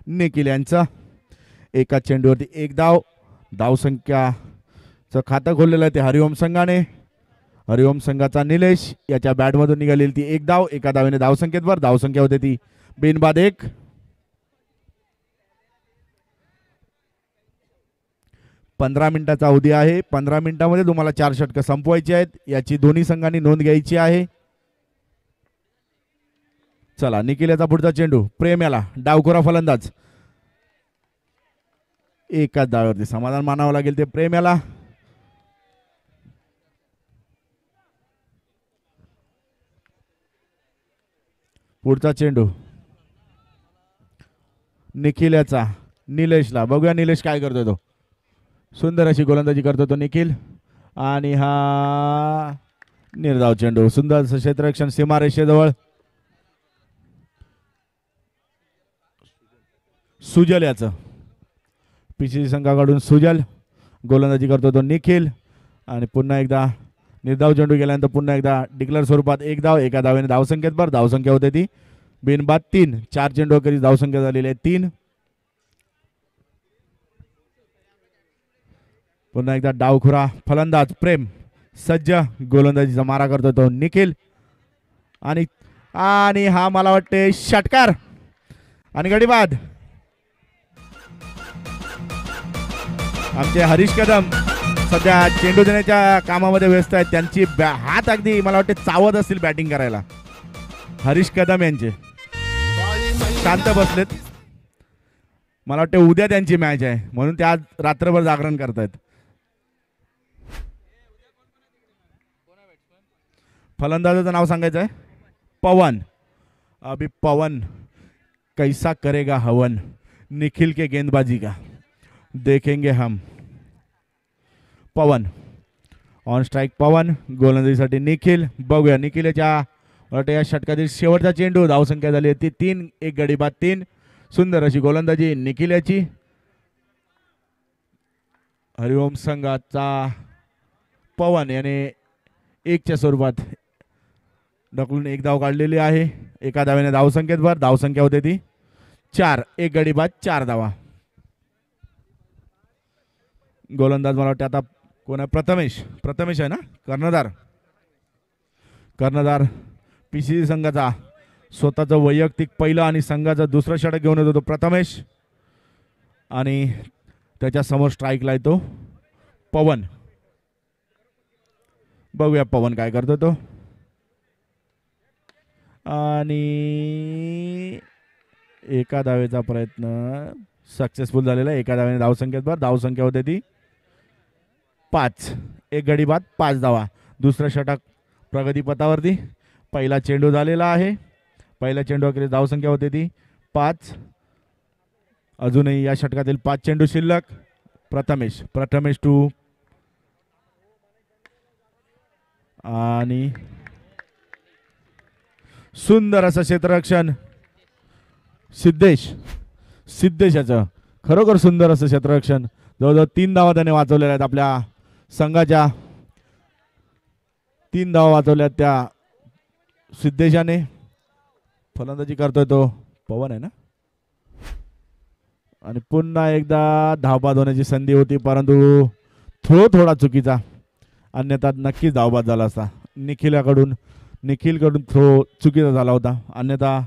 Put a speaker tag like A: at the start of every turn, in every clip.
A: निखिल यांचा. एका चेंडूवरती एक धाव. धावसंख्याचं खातं खोललेलं आहे ते हरिओम संघाने. हरिओम संघाचा निलेश याच्या बॅटमधून निघालेली ती एक धाव. एका धावेने धावसंख्येत भर. धावसंख्या होते ती बिनबाद 1. 15 मिनिटाचा अवधी आहे. 15 मिनिटांमध्ये तुम्हाला 4 षटकं संपवायची आहेत. याची दोन्ही संघांनी नोंद घ्यायची आहे. चला निखिल याचा पुढचा चेंडू. प्रेम याला डावखोरा फलंदाज. एकाच धावेवरती समाधान मानावं लागेल ते प्रेम याला. पुढचा चेंडू निखिल याचा निलेशला. बघूया निलेश काय करतोय तो. सुंदर अशी गोलंदाजी करतो तो निखिल. आणि हा निर्धाव चेंडू. सुंदर क्षेत्ररक्षण सीमारेषेजवळ. सुजल याचं. पीसीसी संघाकडून सुजल. गोलंदाजी करतो तो निखिल. आणि पुन्हा एकदा निर्धाव चेंडू गेल्यानंतर पुन्हा एकदा डिक्लेअर स्वरूपात एक धाव. एका धावेने धावसंख्येत भर. धावसंख्या होते ती बिनबाद 3. 4 चेंडू अखेरीस धावसंख्या झालेली आहे 3. पुन्हा एकदा डावखुरा फलंदाज प्रेम सज्ज. गोलंदाजीचा मारा करतो तो निखिल. आणि आणि हा मला वाटते षटकार आणि गडी बाद. आमचे हरीश कदम सध्या चेंडू देण्याच्या कामामध्ये व्यस्त आहेत. त्यांची हात अगदी मला वाटते चावत असतील बॅटिंग करायला. हरीश कदम यांचे शांत बसलेत. मला वाटते उद्या त्यांची मॅच आहे म्हणून ते आज रात्रभर जागरण करतायत. फलंदाजाचं नाव सांगायचं आहे पवन. अभी पवन कैसा करेगा हवन. निखिल के गेंदबाजी का देखेंगे हम. पवन ऑन स्ट्राइक. पवन गोलंदाजीसाठी निखिल. बघूया निखिल या षटकातील शेवटचा चेंडू. धावसंख्या झाली ती 3. एक गडी बाद 3. सुंदर अशी गोलंदाजी निखिल याची. हरिओम संघाचा पवन याने 1च्या स्वरूपात ढकलून एक धाव काढलेली आहे. एका धावेने धावसंख्येत भर. धावसंख्या होते ती 4. एक गडी बाद 4 धावा. गोलंदाज मला वाटतं आता कोण आहे. प्रथमेश आहे ना. कर्णधार पीसीसी संघाचा स्वतःचं वैयक्तिक पहिलं आणि संघाचं दुसरं षटक घेऊन येतो तो प्रथमेश. आणि त्याच्या समोर स्ट्राईकला येतो पवन. बघूया पवन काय करतो तो. आणि एका धावेचा प्रयत्न सक्सेसफुल झालेला आहे. एका धावेने धावसंख्येत भर. धावसंख्या होते ती 5. एक गडी बाद 5 धावा. दुसरं षटक प्रगतीपथावरती. पहिला चेंडू झालेला आहे. पहिल्या चेंडू अखेरीस धावसंख्या होते ती 5. अजूनही या षटकातील 5 चेंडू शिल्लक. प्रथमेश टू. आणि सुंदर असं क्षेत्ररक्षण सिद्धेशाचं. खरोखर सुंदर असं क्षेत्ररक्षण. जवळजवळ 3 धावा त्याने वाचवलेल्या आहेत. आपल्या संघाच्या 3 धावा वाचवल्यात त्या सिद्धेशाने. फलंदाजी करतोय तो पवन आहे ना. आणि पुन्हा एकदा धावबाद होण्याची संधी होती परंतु थोडा चुकीचा. अन्यथा नक्कीच धावबाद झाला असता. निखिलकडून थ्रो चुकीचा झाला होता. अन्यथा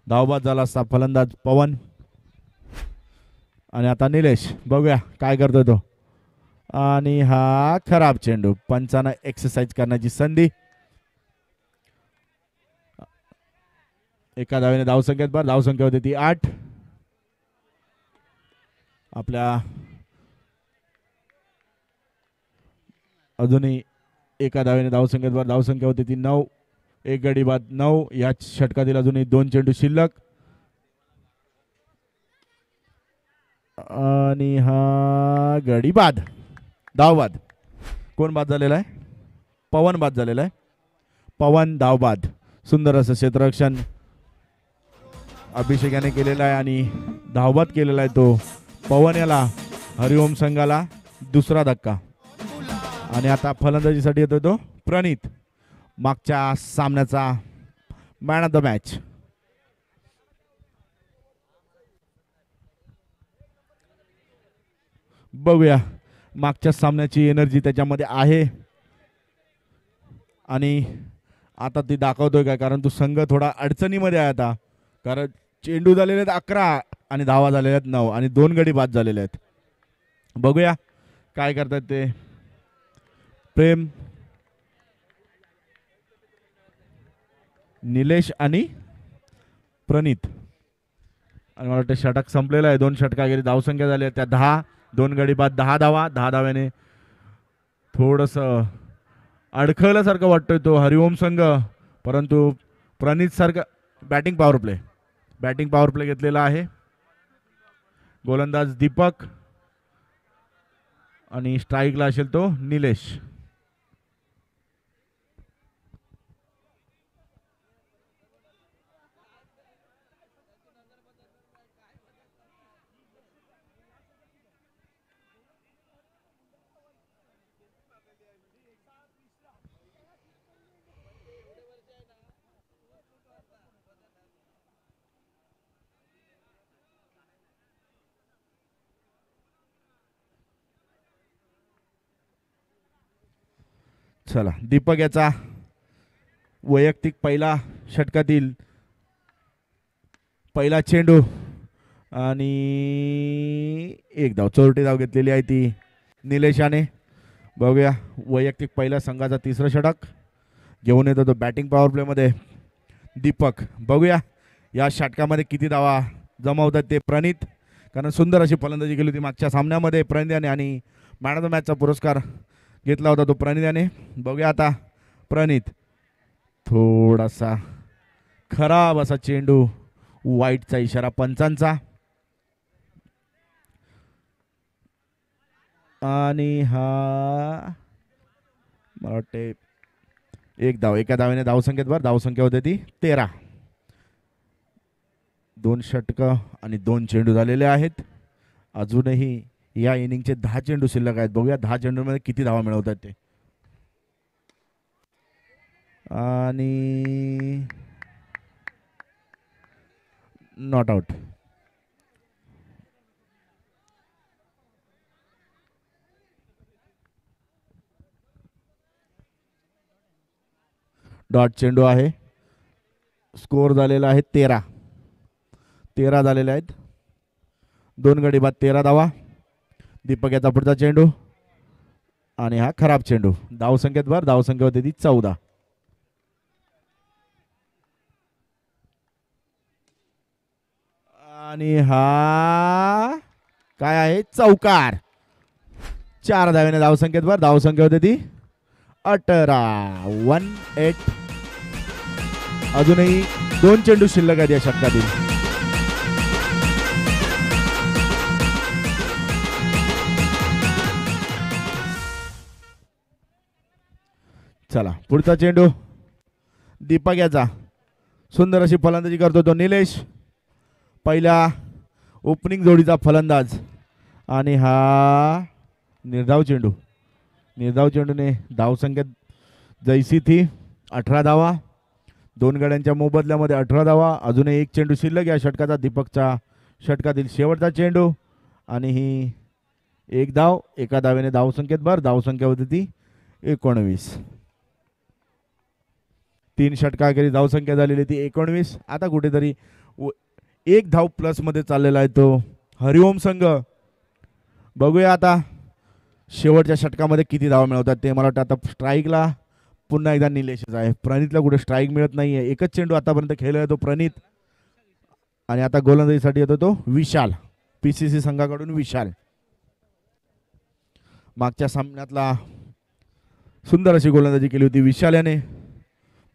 A: धावबाद झाला असता फलंदाज पवन. आणि आता निलेश. बघूया काय करतोय तो. आणि हा खराब चेंडू. पंचांना एक्सरसाइज करण्याची संधी. एका धावेने धावसंख्येत भर. धावसंख्या होती ती 8. आपल्या अजूनही एका धावेने धावसंख्येत भर. धावसंख्या होती ती 9. एक गडी बाद 9. या षटकातील अजूनही 2 चेंडू शिल्लक. आणि हा गडी बाद. धावबाद. कोण बाद झालेला आहे. पवन बाद झालेला आहे. पवन धावबाद. सुंदर असं क्षेत्ररक्षण अभिषेक याने केलेला आहे आणि धावबाद केलेला आहे तो पवन याला. हरिओम संघाला दुसरा धक्का. आणि आता फलंदाजीसाठी येतो तो प्रणित. मागच्या सामन्याचा मॅन ऑफ द मॅच. बघूया मागच्या सामन्याची एनर्जी त्याच्यामध्ये आहे आणि आता ती दाखवतोय काय, कारण तो संघ थोडा अडचणीमध्ये आहे आता, कारण चेंडू झालेले आहेत 11 आणि धावा झालेल्या आहेत 9 आणि 2 गडी बाद झालेले आहेत. बघूया काय करतात ते. प्रेम, निलेश आणि प्रणित, आणि मला वाटतं षटक संपलेलं आहे. 2 षटका गेली, धावसंख्या झाली आहे त्या 10, 2 गडी बाद, 10 धावा. 10 धाव्याने थोडंसं अडखळल्यासारखं वाटतोय तो हरिओम संघ, परंतु प्रणित सारखं बॅटिंग पॉवर प्ले घेतलेला आहे. गोलंदाज दीपक आणि स्ट्राईकला असेल तो निलेश. चला, दीपक याचा वैयक्तिक पहिला षटकातील पहिला चेंडू आणि एक धाव, चोरटी धाव घेतलेली आहे ती निलेशाने. बघूया वैयक्तिक पहिल्या संघाचा तिसरं षटक घेऊन येतो तो बॅटिंग पॉवर प्ले मध्ये दीपक. बघूया या षटकामध्ये किती धावा जमावतात ते प्रणित, कारण सुंदर अशी फलंदाजी केली होती मागच्या सामन्यामध्ये प्रणित आणि मॅन ऑफ द मॅचचा पुरस्कार घेतला होता तो प्रणित याने. बघूया आता प्रणित, थोडासा खराब असा चेंडू, वाईटचा इशारा पंचांचा आणि हा मला वाटते एक धाव. एका धावेने धावसंख्येत भर, धावसंख्या होते ती 13. 2 षटक आणि 2 चेंडू झालेले आहेत. अजूनही या इनिंगचे 10 चेंडू शिल्लक आहेत. बघूया 10 चेंडूमध्ये किती धावा मिळवतात ते. आणि नॉट आउट. डॉट चेंडू आहे. स्कोर झालेला आहे 13 झालेले आहेत. 2 गडी बाद, 13 धावा. दीपक याचा पुढचा चेंडू आणि हा खराब चेंडू. धावसंख्येत भर, धावसंख्या होती ती 14. आणि हा काय आहे, चौकार. 4 धाव्याने धावसंख्येत भर, धावसंख्या होती ती 18. 1-8. अजूनही 2 चेंडू शिल्लक आहेत या षटकातील. चला, पुढचा चेंडू दीपक याचा. सुंदर अशी फलंदाजी करतो तो निलेश, पहिल्या ओपनिंग जोडीचा फलंदाज. आणि हा निर्धाव चेंडूने धावसंख्येत जैसी थी 18 धावा. 2 गड्यांच्या मोबदल्यामध्ये 18 धावा. अजूनही 1 चेंडू शिल्लक या षटकाचा, दीपकच्या षटकातील शेवटचा चेंडू आणि ही 1 धाव. एका धावेने धावसंख्येत भर, धावसंख्या होती ती 19. 3 षटकाखेरी धावसंख्या झालेली ती 19. आता कुठेतरी 1 धाव प्लस मध्ये चाललेला आहे तो हरिओम संघ. बघूया आता शेवटच्या षटकामध्ये किती धावा मिळवतात ते. मला वाटतं आता स्ट्राईकला पुन्हा एकदा निलेशच आहे. प्रणितला कुठे स्ट्राईक मिळत नाहीये. एकच चेंडू आतापर्यंत खेळला तो प्रणित. आणि आता गोलंदाजीसाठी येतो तो विशाल, पीसीसी संघाकडून विशाल. मागच्या सामन्यातला सुंदर अशी गोलंदाजी केली होती विशाल याने.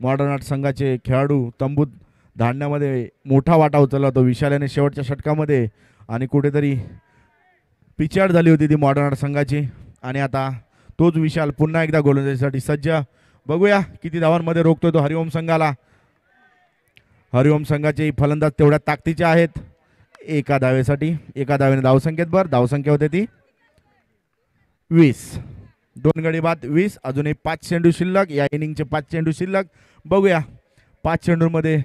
A: मॉडर्न आर्ट संघाचे खेळाडू तंबूत धाडण्यामध्ये मोठा वाटा उचलला तो विशाल याने शेवटच्या षटकामध्ये. आणि कुठेतरी पिछाड झाली होती ती मॉडर्न आर्ट संघाची. आणि आता तोच विशाल पुन्हा एकदा गोलंदाजीसाठी सज्ज. बघूया किती धावांमध्ये रोखतोय तो हरिओम संघाला. हरिओम संघाचे फलंदाज तेवढ्या ताकदीचे आहेत. एका धावेने धावसंख्येत भर, धावसंख्या होते ती 20. 2 गडी बाद 20. अजूनही 5 चेंडू शिल्लक. या इनिंगचे 5 चेंडू शिल्लक. बघूया 5 चेंडूंमध्ये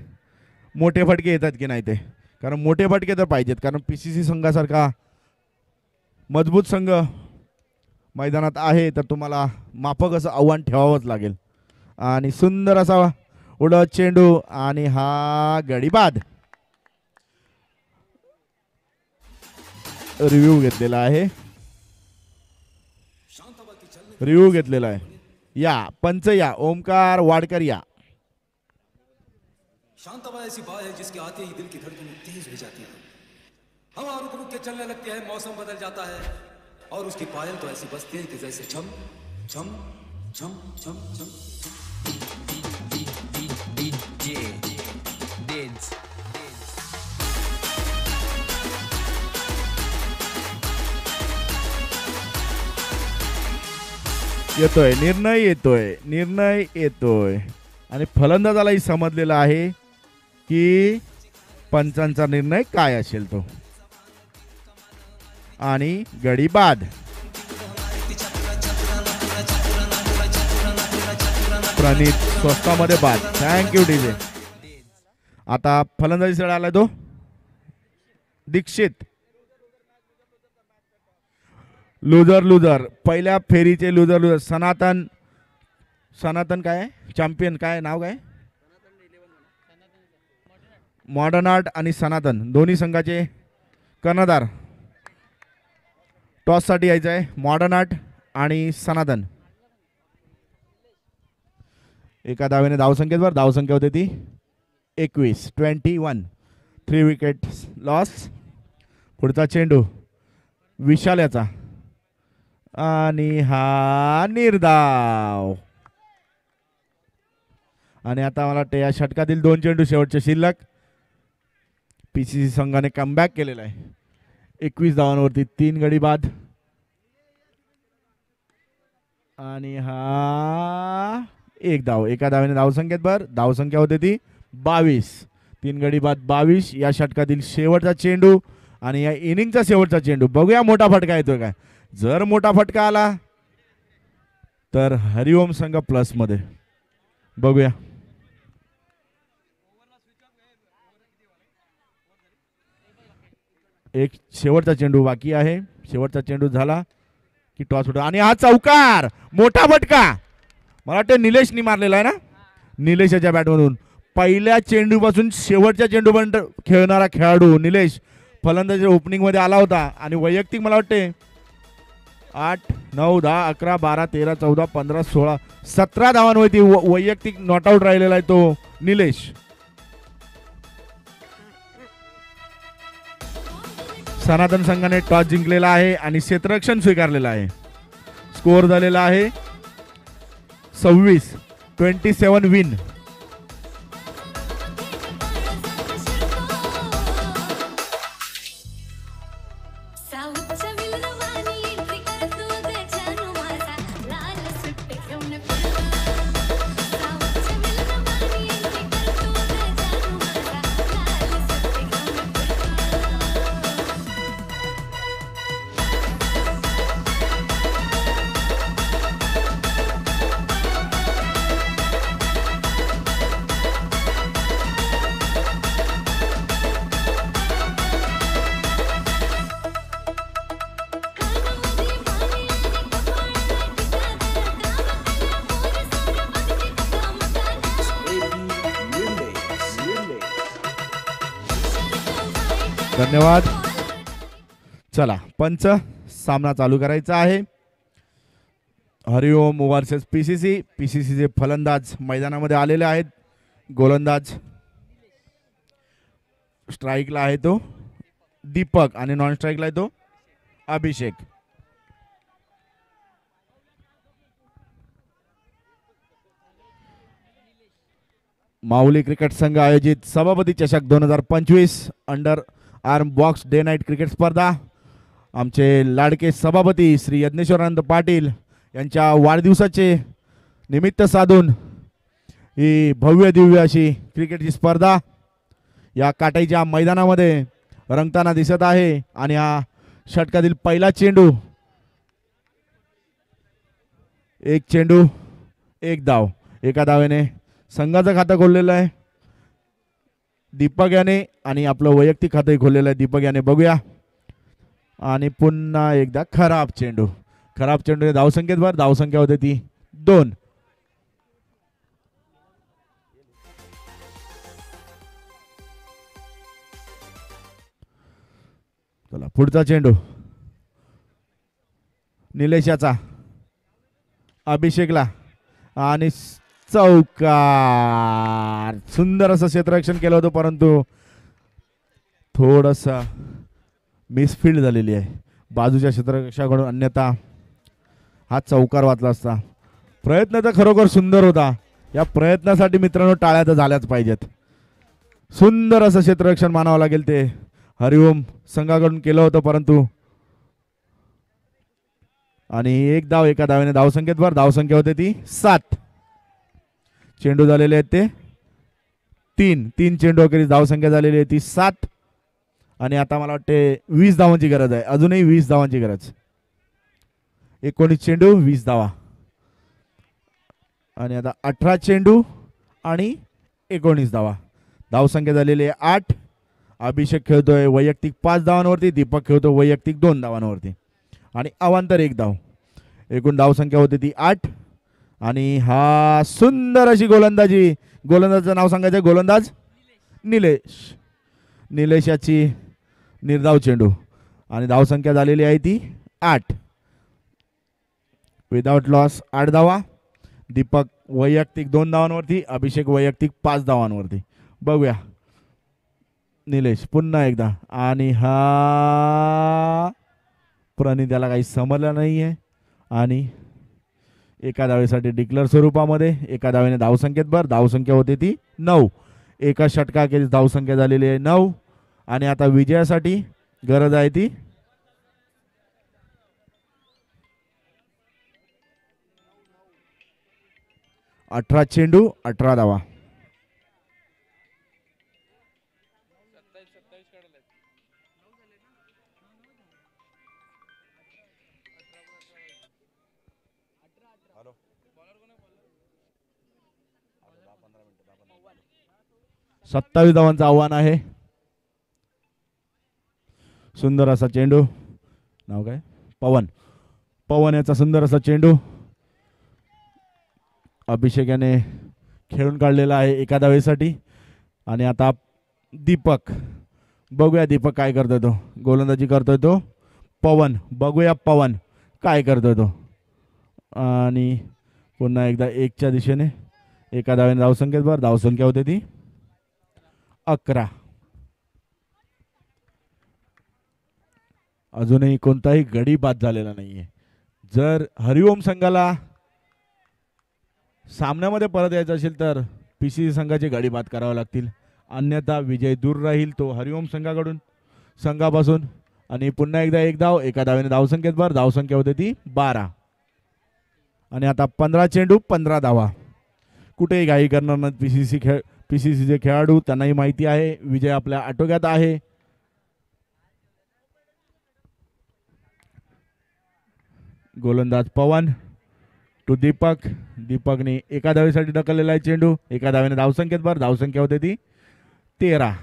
A: मोठे फटके येतात की नाही ते, कारण मोठे फटके तर पाहिजेत, कारण पीसीसी संघासारखा मजबूत संघ मैदानात आहे तर तुम्हाला माफक असं आव्हान ठेवावंच लागेल. आणि सुंदर असा उडत चेंडू आणि हा गडी बाद. रिव्ह्यू घेतलेला आहे. या पंच या ओमकार वाडकर या.
B: शांतबा ऐसी बात है जिसके आते ही दिल की धड़कनें तेज हो जाती है, हवा रुक रुक के चलने लगती है, मौसम बदल जाता है और उसकी पायल तो ऐसी बजती है कि जैसे छम छम छम छम छम.
A: निर्णय येतोय आणि फलंदाजालाही समजलेला आहे की पंचांचा निर्णय काय असेल तो. आणि गडी बाद. प्रणित स्वस्तामध्ये बाद. Thank you DJ. आता फलंदाजी स्थळ आलाय तो दीक्षित. लुजर पहिल्या फेरीचे लुजर सनातन काय चॅम्पियन काय नाव काय मॉडर्न आर्ट आणि सनातन दोन्ही संघाचे कर्णधार टॉस साठी यायचं आहे. मॉडर्न आर्ट आणि सनातन. एका धावेने धावसंख्येवर धावसंख्या होते ती 21. 3 विकेट लॉस. पुढचा चेंडू विशाल याचा आणि हा निर्धाव. आणि आता मला वाटतं या षटकातील 2 चेंडू शेवटचे शिल्लक. पीसीसी संघाने कमबॅक केलेला आहे. 21 धावांवरती 3 गडी बाद. आणि हा 1 धाव. एका धावेने धावसंख्येत भर. धावसंख्या होते ती 22. 3 गडी बाद 22. या षटकातील शेवटचा चेंडू आणि या इनिंगचा शेवटचा चेंडू. बघूया मोठा फटका येतोय काय. जर मोठा फटका आला तर हरिओम संघ प्लस मध्ये. बघूया. एक शेवटचा चेंडू बाकी आहे. शेवटचा चेंडू झाला की टॉस उडतो आणि हा चौकार. मोठा फटका मला वाटतं निलेशनी मारलेला आहे ना. निलेशच्या बॅटमधून पहिल्या चेंडूपासून शेवटच्या चेंडूपर्यंत खेळणारा खेळाडू निलेश फलंदाजी ओपनिंग मध्ये आला होता. आणि वैयक्तिक मला वाटते 8, 9, 10, 11, 12, 13, 14, 15, 16, 17 धावांवरती वैयक्तिक नॉट आउट राहिलेला आहे तो निलेश. सनातन संघाने टॉस जिंकलेला आहे आणि क्षेत्ररक्षण स्वीकारलेलं आहे. स्कोअर झालेला आहे 26. विन. धन्यवाद. चला पंच सामना चालू करायचा आहे. हरिओम वर्सेस पीसीसी. पीसीसीचे फलंदाज मैदानामध्ये आलेले आहेत. गोलंदाज स्ट्राईकला आहे तो दीपक आणि नॉन स्ट्राईकला आहे तो अभिषेक. माऊली क्रिकेट संघ आयोजित सभापती चषक 2025 under arm box day night cricket स्पर्धा. आमचे लाडके सभापती श्री यज्ञेश्वरानंद पाटील यांच्या वाढदिवसाचे निमित्त साधून ही भव्य दिव्य अशी क्रिकेटची स्पर्धा या काटाईच्या मैदानामध्ये रंगताना दिसत आहे. आणि हा षटकातील पहिला चेंडू. एक चेंडू 1 धाव. एका धावेने संघाचं खातं खोललेलं आहे दीपक याने आणि आपलं वैयक्तिक खातं खोललेलं आहे दीपक याने. बघूया आणि पुन्हा एकदा खराब चेंडू. खराब चेंडू धावसंख्येत भर. धावसंख्या होते ती 2. चला पुढचा चेंडू निलेशाचा अभिषेकला आणि चौकार. सुंदर असं क्षेत्ररक्षण केलं होतं परंतु थोडस मिसफिल्ड झालेली आहे बाजूच्या क्षेत्ररक्षकाकडून, अन्यथा हा चौकार वाचला असता. प्रयत्न तर खरोखर सुंदर होता. या प्रयत्नासाठी मित्रांनो टाळ्या तर झाल्याच पाहिजेत. सुंदर असं क्षेत्ररक्षण मानावं लागेल ते हरिओम संघाकडून केलं होतं परंतु. आणि एक धाव एका धावेने धावसंख्येत भर. धावसंख्या होते ती 7. चेंडू झालेले आहेत ते 3 चेंडू अखेरीस धावसंख्या झालेली आहे ती 7. आणि आता मला वाटते 20 धावांची गरज आहे. अजूनही 20 धावांची गरज. 19 चेंडू 20 धावा. आणि आता 18 चेंडू आणि 19 धावा. धावसंख्या झालेली आहे 8. अभिषेक खेळतोय वैयक्तिक 5 धावांवरती. दीपक खेळतोय वैयक्तिक 2 धावांवरती आणि अवांतर 1 धाव. एकूण धावसंख्या होती ती 8. आणि हा सुंदर अशी गोलंदाजी. गोलंदाजचं नाव सांगायचं गोलंदाज निलेश. निलेशाची निर्धाव चेंडू आणि धावसंख्या झालेली आहे ती 8. विदाउट लॉस 8 धावा. दीपक वैयक्तिक 2 धावांवरती. अभिषेक वैयक्तिक 5 धावांवरती. बघूया निलेश पुन्हा एकदा. आणि हा प्रणित्याला काही समजलं नाही आहे आणि एका धावेसाठी डिक्लेअर स्वरूपामध्ये. एका धावेने धावसंख्येत भर. धावसंख्या होते ती 9. एका षटकाखेरीज धावसंख्या झालेली आहे 9. आणि आता विजयासाठी गरज आहे ती 18 चेंडू 18 धावा. सत्तावीस धावांचं आव्हान आहे. सुंदर असा चेंडू. नाव काय पवन. पवन याचा सुंदर असा चेंडू अभिषेक याने खेळून काढलेला आहे एका धावेसाठी. आणि आता दीपक. बघूया दीपक काय करतोय तो. गोलंदाजी करतोय तो पवन. बघूया पवन काय करतोय तो. आणि पुन्हा एकदा 1च्या दिशेने एका धावेने धावसंख्येत भर. धावसंख्या होते ती 11. अजूनही कोणताही गडी बाद झालेला नाहीये. जर हरिओम संघाला सामन्यामध्ये परत यायचं असेल तर पीसीसी संघाचे गडी बाद करावे लागतील, अन्यथा विजय दूर राहील तो हरिओम संघापासून. आणि पुन्हा एकदा 1 धाव. एका धावेने धावसंख्येत भर. धावसंख्या होते ती 12. आणि आता 15 चेंडू 15 धावा. कुठेही घाई करणार नाहीत पीसीसीचे खेळाडू. त्यांनाही माहिती आहे विजय आपल्या आटोक्यात आहे. गोलंदाज पवन टू दीपक. दीपकने एका धावेसाठी ढकललेला आहे चेंडू. एका धावेने धावसंख्येत भर. धावसंख्या होते ती 13.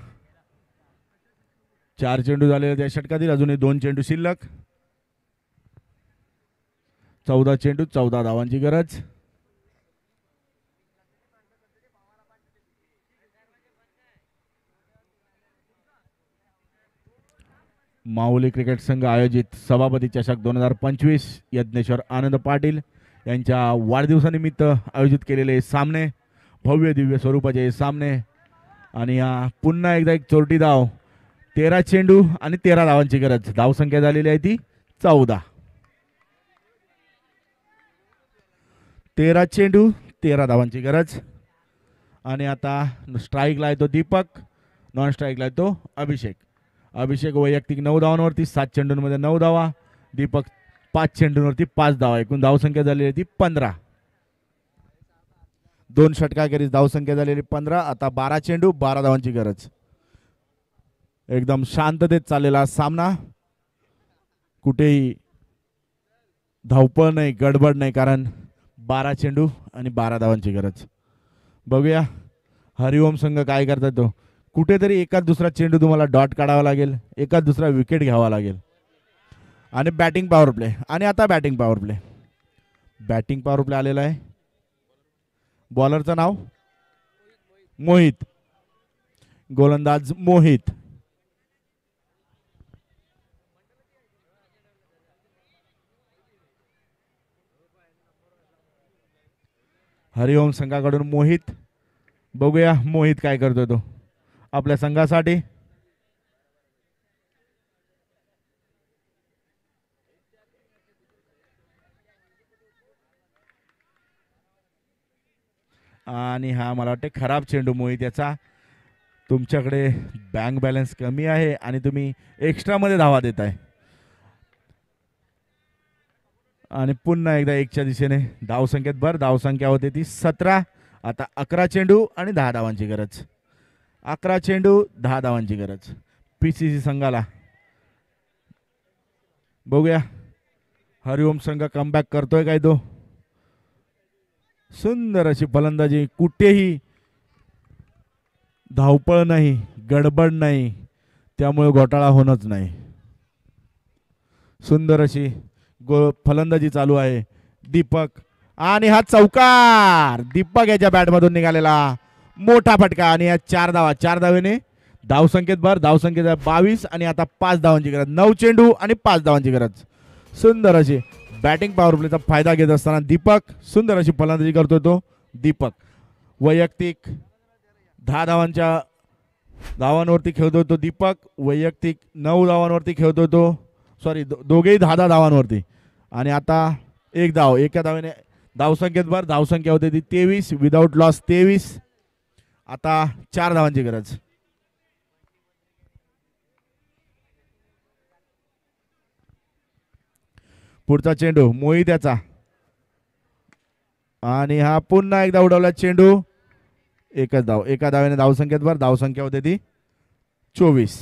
A: 4 चेंडू झालेले त्या षटकातील. अजूनही 2 चेंडू शिल्लक. 14 चेंडू 14 धावांची गरज. माऊली क्रिकेट संघ आयोजित सभापती चषक 2025 यज्ञेश्वर आनंद पाटील यांच्या वाढदिवसानिमित्त आयोजित केलेले सामने. भव्य दिव्य स्वरूपाचे हे सामने. आणि पुन्हा एकदा एक चोरटी धाव. 13 चेंडू आणि 13 धावांची गरज. धावसंख्या झालेली आहे ती 14. 13 चेंडू 13 धावांची गरज. आणि आता स्ट्राईकला येतो दीपक. नॉन स्ट्राईकला येतो अभिषेक. अभिषेक वैयक्तिक 9 धावांवरती. 7 चेंडूंमध्ये 9 धावा. दीपक 5 चेंडूंवरती 5 धावा. एकूण धावसंख्या झालेली आहे ती 15. 2 षटकाखेरीज धावसंख्या झालेली 15. आता 12 चेंडू 12 धावांची गरज. एकदम शांततेत चाललेला सामना. कुठेही धावपळ नाही, गडबड नाही, कारण 12 चेंडू आणि 12 धावांची गरज. बघूया हरिओम संघ काय करतात तो. कुठेतरी एकाच दुसरा चेंडू तुम्हाला डॉट काढावा लागेल, एकाच दुसरा विकेट घ्यावा लागेल. आणि बॅटिंग पॉवर प्ले. आणि आता batting power play. Batting power play आलेला आहे. बॉलरचं नाव मोहित, गोलंदाज मोहित. हरिओम संघाकडून मोहित. बघूया मोहित काय करतोय तो आपल्या संघासाठी. आणि हा मला वाटते खराब चेंडू मोहित याचा. तुमच्याकडे बँक बॅलन्स कमी आहे आणि तुम्ही एक्स्ट्रा मध्ये धावा देताय. आणि पुन्हा एकदा एकच्या दिशेने धावसंख्येत भर. धावसंख्या होते ती 17. आता 11 चेंडू आणि 10 धावांची गरज. 11 चेंडू 10 धावांची गरज पीसीसी संघाला. बघूया हरिओम संघ कमबॅक करतोय काय तो. सुंदर अशी फलंदाजी, कुठेही धावपळ नाही, गडबड नाही, त्यामुळे घोटाळा होणंच नाही. सुंदर अशी फलंदाजी चालू आहे. दीपक आणि हा चौकार दीपक याच्या बॅटमधून निघालेला मोठा फटका. आणि या 4 धावा. 4 धावेने धावसंख्येत भर. धावसंख्येत 22 आणि आता 5 धावांची गरज. 9 चेंडू आणि 5 धावांची गरज. सुंदर अशी बॅटिंग पॉवर प्लेचा फायदा घेत असताना दीपक सुंदर अशी फलंदाजी करतोय तो. दीपक वैयक्तिक 10 धावांच्या धावांवरती खेळतोय तो. दीपक वैयक्तिक 9 धावांवरती खेळतोय तो. सॉरी, दोघेही 10 धावांवरती. आणि आता 1 धाव. एका धावेने धावसंख्येत भर. धावसंख्या होते ती 23. Without loss 23. आता 4 धावांची गरज. पुढचा चेंडू मोहित याचा. आणि हा पुन्हा एकदा उडवला चेंडू. एकच धाव. एका धावेने धावसंख्येत भर. धावसंख्या होते ती 24.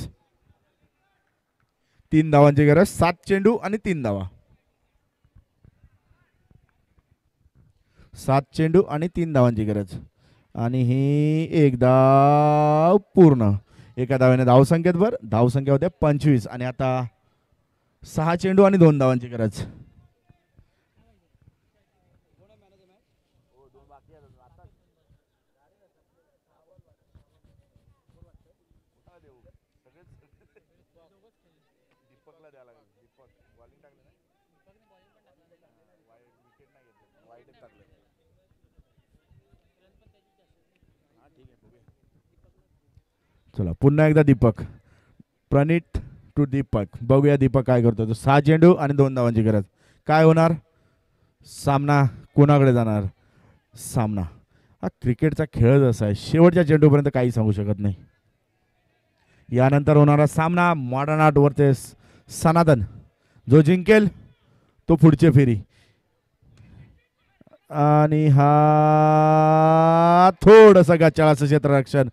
A: 3 धावांची गरज. 7 चेंडू आणि 3 धावा. 7 चेंडू आणि 3 धावांची गरज. आणि ही 1 धाव पूर्ण. एका धावेने धावसंख्येत भर. धावसंख्या होते 25. आणि आता 6 चेंडू आणि 2 धावांची गरज. चला पुन्हा एकदा दीपक. प्रणित टू दीपक. बघूया दीपक काय करतो तो. 6 चेंडू आणि 2 धावांची गरज. काय होणार. सामना कोणाकडे जाणार. सामना हा क्रिकेटचा खेळच असा आहे. शेवटच्या चेंडूपर्यंत काही सांगू शकत नाही. यानंतर होणारा सामना मॉडर्न आर्ट वर्सेस सनातन. जो जिंकेल तो पुढची फेरी. आणि हा थोडस गचाळाचं क्षेत्ररक्षण.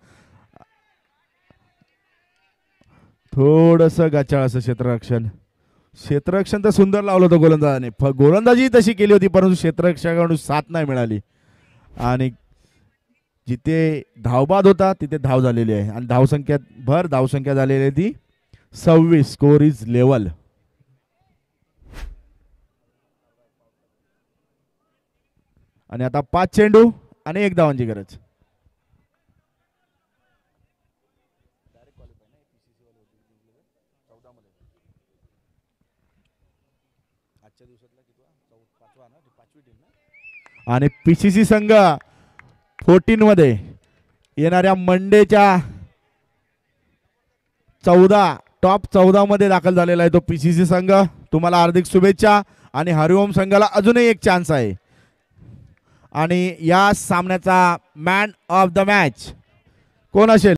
A: थोडंसं गचाळाचं क्षेत्ररक्षण. क्षेत्ररक्षण तर सुंदर लावलं होतं गोलंदाजाने. गोलंदाजी तशी केली होती परंतु क्षेत्ररक्षकाकडून साथ नाही मिळाली. आणि जिथे धावबाद होता तिथे धाव झालेली आहे. आणि धावसंख्यात भर. धावसंख्या झालेली आहे ती 26. Score is level. आणि आता 5 चेंडू आणि 1 धावांची गरज. आणि पीसीसी संघ 14 मध्ये येणाऱ्या मंडेच्या टॉप 14 मध्ये दाखल झालेला आहे तो पीसीसी संघ. तुम्हाला हार्दिक शुभेच्छा. आणि हरिओम संघाला अजूनही एक चान्स आहे. आणि या सामन्याचा मॅन ऑफ द मॅच कोण असेल.